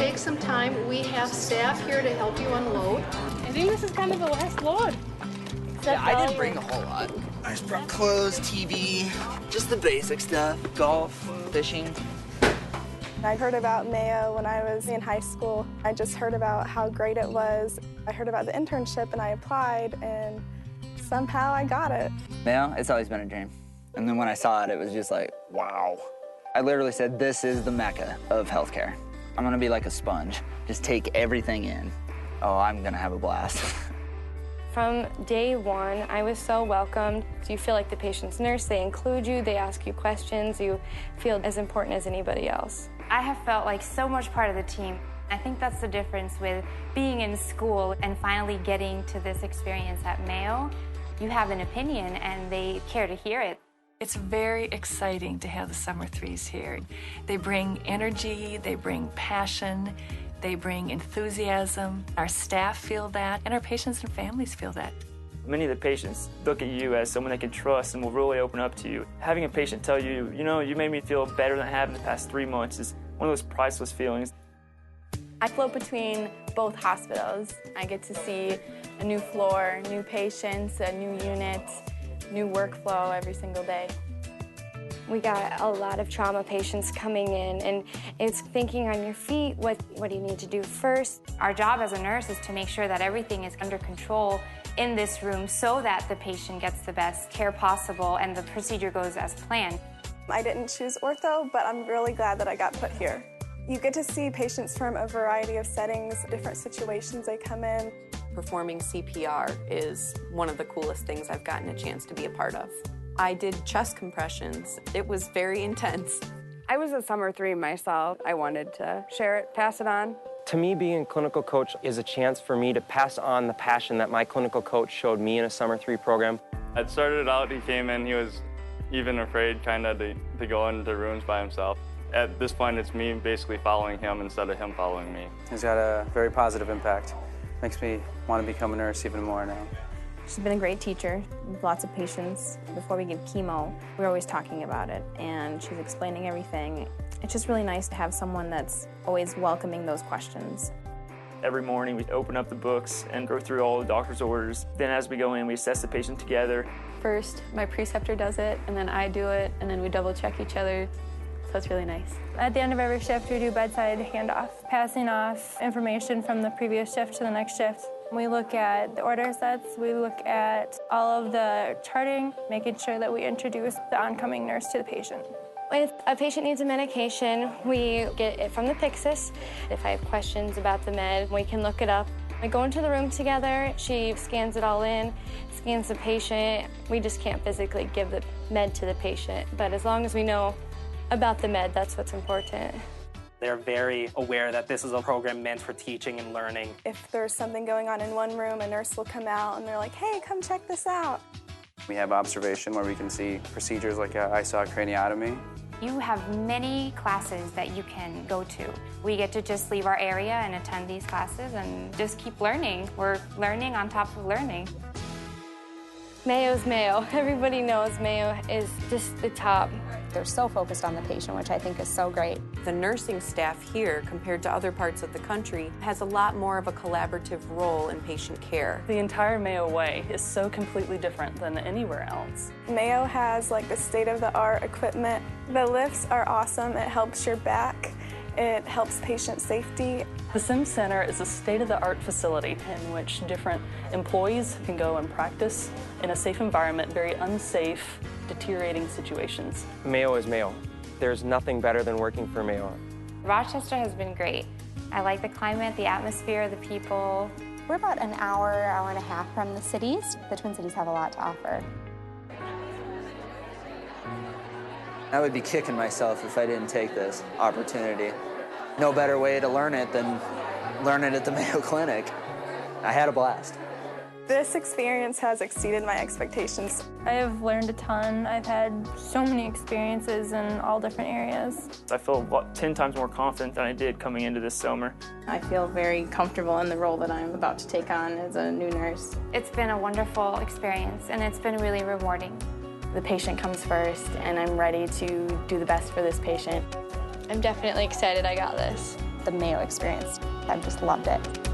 take some time. We have staff here to help you unload. I think this is kind of the last load. Yeah, I didn't bring a whole lot. I just brought clothes, TV, just the basic stuff, golf, fishing. I heard about Mayo when I was in high school. I just heard about how great it was. I heard about the internship and I applied, and somehow I got it. Mayo, it's always been a dream. And then when I saw it, it was just like, wow. I literally said, this is the mecca of healthcare. I'm gonna be like a sponge, just take everything in. Oh, I'm gonna have a blast. From day one, I was so welcomed. You feel like the patient's nurse, they include you, they ask you questions, you feel as important as anybody else. I have felt like so much part of the team. I think that's the difference with being in school and finally getting to this experience at Mayo. You have an opinion and they care to hear it. It's very exciting to have the Summer Threes here. They bring energy, they bring passion, they bring enthusiasm. Our staff feel that, and our patients and families feel that. Many of the patients look at you as someone they can trust and will really open up to you. Having a patient tell you, you know, you made me feel better than I have in the past 3 months is one of those priceless feelings. I float between both hospitals. I get to see a new floor, new patients, a new unit, new workflow every single day. We got a lot of trauma patients coming in, and it's thinking on your feet, what do you need to do first? Our job as a nurse is to make sure that everything is under control in this room so that the patient gets the best care possible and the procedure goes as planned. I didn't choose ortho, but I'm really glad that I got put here. You get to see patients from a variety of settings, different situations they come in. Performing CPR is one of the coolest things I've gotten a chance to be a part of. I did chest compressions. It was very intense. I was a Summer 3 myself. I wanted to share it, pass it on. To me, being a clinical coach is a chance for me to pass on the passion that my clinical coach showed me in a Summer 3 program. I started out, he came in, he was even afraid kind of to go into rooms by himself. At this point, it's me basically following him instead of him following me. He's got a very positive impact. Makes me want to become a nurse even more now. She's been a great teacher with lots of patients. Before we give chemo, we're always talking about it, and she's explaining everything. It's just really nice to have someone that's always welcoming those questions. Every morning, we open up the books and go through all the doctor's orders. Then as we go in, we assess the patient together. First, my preceptor does it, and then I do it, and then we double check each other. So it's really nice. At the end of every shift, we do bedside handoff, passing off information from the previous shift to the next shift. We look at the order sets, we look at all of the charting, making sure that we introduce the oncoming nurse to the patient. If a patient needs a medication, we get it from the Pyxis. If I have questions about the med, we can look it up. We go into the room together, she scans it all in, scans the patient. We just can't physically give the med to the patient, but as long as we know about the med, that's what's important. They're very aware that this is a program meant for teaching and learning. If there's something going on in one room, a nurse will come out and they're like, hey, come check this out. We have observation where we can see procedures like I saw craniotomy. You have many classes that you can go to. We get to just leave our area and attend these classes and just keep learning. We're learning on top of learning. Mayo's Mayo. Everybody knows Mayo is just the top. They're so focused on the patient, which I think is so great. The nursing staff here, compared to other parts of the country, has a lot more of a collaborative role in patient care. The entire Mayo way is so completely different than anywhere else. Mayo has like the state-of-the-art equipment. The lifts are awesome. It helps your back. It helps patient safety. The Sim Center is a state-of-the-art facility in which different employees can go and practice in a safe environment, very unsafe, deteriorating situations. Mayo is Mayo. There's nothing better than working for Mayo. Rochester has been great. I like the climate, the atmosphere, the people. We're about an hour and a half from the cities. The Twin Cities have a lot to offer. I would be kicking myself if I didn't take this opportunity. No better way to learn it than learn it at the Mayo Clinic. I had a blast. This experience has exceeded my expectations. I have learned a ton. I've had so many experiences in all different areas. I feel 10 times more confident than I did coming into this summer. I feel very comfortable in the role that I'm about to take on as a new nurse. It's been a wonderful experience, and it's been really rewarding. The patient comes first, and I'm ready to do the best for this patient. I'm definitely excited I got this. the Mayo experience. I've just loved it.